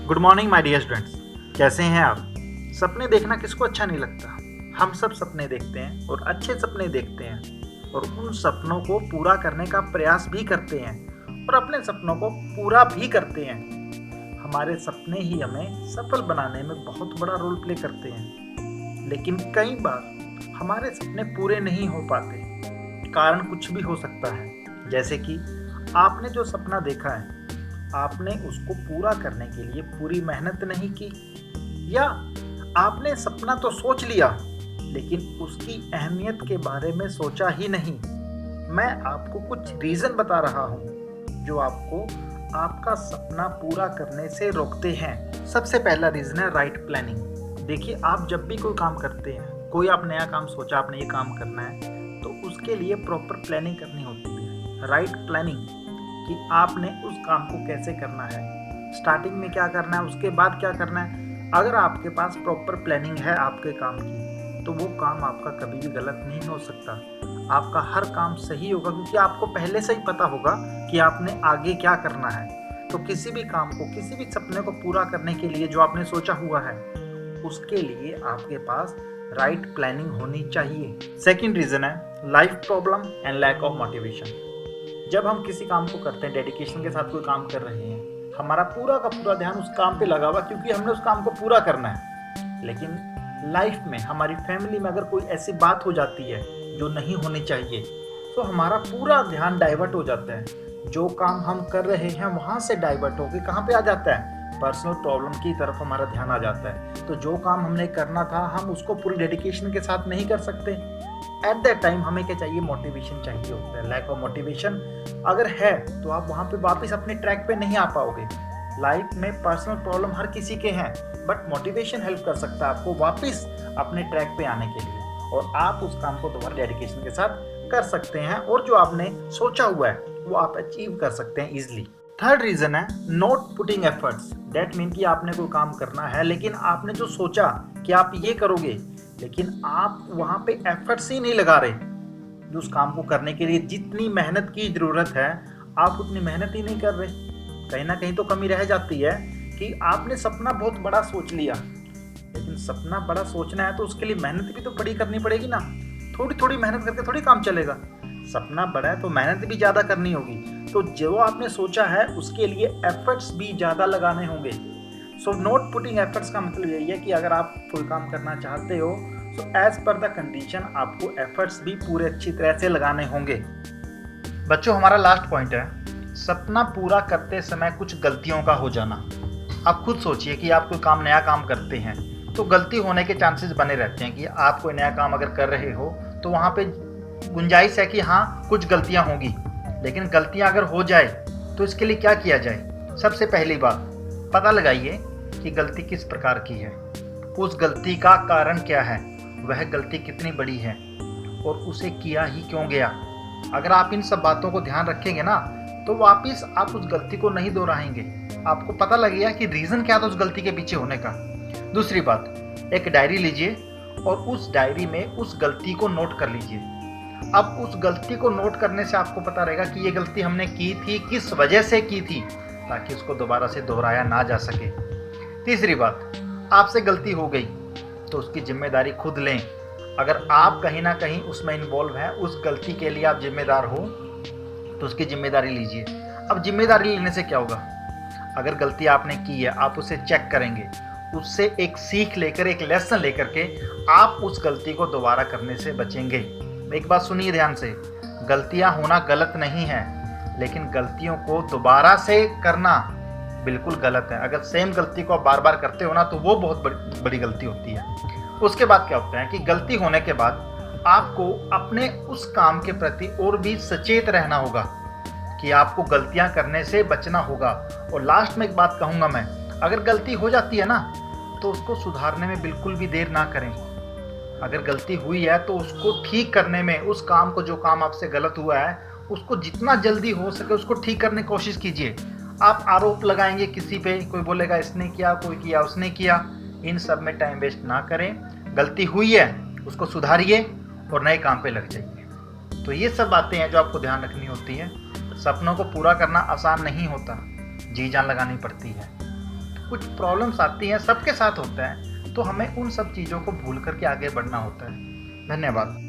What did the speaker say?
Good morning my dear students. कैसे हैं आप? सपने देखना किसको अच्छा नहीं लगता। हम सब सपने देखते हैं और अच्छे सपने देखते हैं और उन सपनों को पूरा करने का प्रयास भी करते हैं और अपने सपनों को पूरा भी करते हैं। हमारे सपने ही हमें सफल बनाने में बहुत बड़ा रोल प्ले करते हैं, लेकिन कई बार हमारे सपने पूरे नहीं हो पाते। कारण कुछ भी हो सकता है, जैसे कि आपने जो सपना देखा है आपने उसको पूरा करने के लिए पूरी मेहनत नहीं की, या आपने सपना तो सोच लिया लेकिन उसकी अहमियत के बारे में सोचा ही नहीं। मैं आपको कुछ रीज़न बता रहा हूँ जो आपको आपका सपना पूरा करने से रोकते हैं। सबसे पहला रीज़न है राइट प्लानिंग। देखिए, आप जब भी कोई काम करते हैं, कोई आप नया काम सोचा आपने ये काम करना है, तो उसके लिए प्रॉपर प्लानिंग करनी होती है। राइट प्लानिंग कि आपने उस काम को कैसे करना है, स्टार्टिंग में क्या करना है, उसके बाद क्या करना है। अगर आपके पास प्रॉपर प्लानिंग है आपके काम की, तो वो काम आपका कभी भी गलत नहीं हो सकता। आपका हर काम सही होगा, क्योंकि आपको पहले से ही पता होगा कि आपने आगे क्या करना है। तो किसी भी काम को, किसी भी सपने को पूरा करने के लिए जो आपने सोचा हुआ है, उसके लिए आपके पास राइट प्लानिंग होनी चाहिए। सेकंड रीजन है life problem and lack of motivation. जब हम किसी काम को करते हैं, डेडिकेशन के साथ कोई काम कर रहे हैं, हमारा पूरा का पूरा ध्यान उस काम पे लगा हुआ, क्योंकि हमने उस काम को पूरा करना है। लेकिन लाइफ में, हमारी फैमिली में अगर कोई ऐसी बात हो जाती है जो नहीं होनी चाहिए, तो हमारा पूरा ध्यान डाइवर्ट हो जाता है। जो काम हम कर रहे हैं वहाँ से डाइवर्ट होकर कहाँ पे आ जाता है, पर्सनल प्रॉब्लम की तरफ हमारा ध्यान आ जाता है। तो जो काम हमने करना था हम उसको पूरी डेडिकेशन के साथ नहीं कर सकते। एट दैट टाइम हमें क्या चाहिए, मोटिवेशन चाहिए होता है। लैक ऑफ मोटिवेशन अगर है तो आप वहाँ पे वापस अपने ट्रैक पे नहीं आ पाओगे। लाइफ में पर्सनल प्रॉब्लम हर किसी के हैं, बट मोटिवेशन हेल्प कर सकता है आपको वापस अपने ट्रैक पे आने के लिए, और आप उस काम को दोबारा डेडिकेशन के साथ कर सकते हैं, और जो आपने सोचा हुआ है वो आप अचीव कर सकते हैं इजिली। थर्ड रीजन है not putting efforts. That mean कि आपने कोई काम करना है, लेकिन आपने जो सोचा कि आप ये करोगे, लेकिन आप वहाँ पे एफर्ट्स ही नहीं लगा रहे। जो उस काम को करने के लिए जितनी मेहनत की ज़रूरत है आप उतनी मेहनत ही नहीं कर रहे। कहीं ना कहीं तो कमी रह जाती है कि आपने सपना बहुत बड़ा सोच लिया, लेकिन सपना बड़ा सोचना है तो उसके लिए मेहनत भी तो बड़ी करनी पड़ेगी ना। थोड़ी थोड़ी मेहनत करके थोड़ी काम चलेगा। सपना बड़ा है तो मेहनत भी ज़्यादा करनी होगी। तो जो आपने सोचा है उसके लिए एफर्ट्स भी ज़्यादा लगाने होंगे। सो नॉट पुटिंग एफर्ट्स का मतलब यही है कि अगर आप कोई काम करना चाहते हो, so as per the condition आपको एफर्ट्स भी पूरे अच्छी तरह से लगाने होंगे। बच्चों, हमारा लास्ट पॉइंट है सपना पूरा करते समय कुछ गलतियों का हो जाना। आप खुद सोचिए कि आप कोई काम, नया काम करते हैं तो गलती होने के चांसेस बने रहते हैं कि आप कोई नया काम अगर कर रहे हो तो वहाँ पे गुंजाइश है कि हाँ कुछ गलतियाँ होंगी। लेकिन गलतियाँ अगर हो जाए तो इसके लिए क्या किया जाए? सबसे पहली बात, पता लगाइए कि गलती किस प्रकार की है, उस गलती का कारण क्या है, वह गलती कितनी बड़ी है और उसे किया ही क्यों गया। अगर आप इन सब बातों को ध्यान रखेंगे ना, तो वापिस आप उस गलती को नहीं दोहराएंगे। आपको पता लग गया कि रीज़न क्या था उस गलती के पीछे होने का। दूसरी बात, एक डायरी लीजिए और उस डायरी में उस गलती को नोट कर लीजिए। अब उस गलती को नोट करने से आपको पता रहेगा कि ये गलती हमने की थी, किस वजह से की थी, ताकि उसको दोबारा से दोहराया ना जा सके। तीसरी बात, आपसे गलती हो गई तो उसकी जिम्मेदारी खुद लें। अगर आप कहीं ना कहीं उसमें इन्वॉल्व हैं, उस गलती के लिए आप जिम्मेदार हो, तो उसकी जिम्मेदारी लीजिए। अब जिम्मेदारी लेने से क्या होगा? अगर गलती आपने की है, आप उसे चेक करेंगे, उससे एक सीख लेकर, एक लेसन लेकर के आप उस गलती को दोबारा करने से बचेंगे। एक बात सुनिए ध्यान से, गलतियां होना गलत नहीं है, लेकिन गलतियों को दोबारा से करना बिल्कुल गलत है। अगर सेम गलती को आप बार बार करते हो ना, तो वो बहुत बड़ी गलती होती है। उसके बाद क्या होता है कि गलती होने के बाद आपको अपने उस काम के प्रति और भी सचेत रहना होगा कि आपको गलतियां करने से बचना होगा। और लास्ट में एक बात कहूँगा मैं, अगर गलती हो जाती है ना, तो उसको सुधारने में बिल्कुल भी देर ना करें। अगर गलती हुई है तो उसको ठीक करने में, उस काम को, जो काम आपसे गलत हुआ है, उसको जितना जल्दी हो सके उसको ठीक करने की कोशिश कीजिए। आप आरोप लगाएंगे किसी पे, कोई बोलेगा इसने किया, कोई किया, उसने किया, इन सब में टाइम वेस्ट ना करें। गलती हुई है उसको सुधारिए और नए काम पे लग जाइए। तो ये सब बातें हैं जो आपको ध्यान रखनी होती है। सपनों को पूरा करना आसान नहीं होता, जी जान लगानी पड़ती है। कुछ प्रॉब्लम्स आती हैं, सबके साथ होता है, तो हमें उन सब चीज़ों को भूल कर के आगे बढ़ना होता है। धन्यवाद।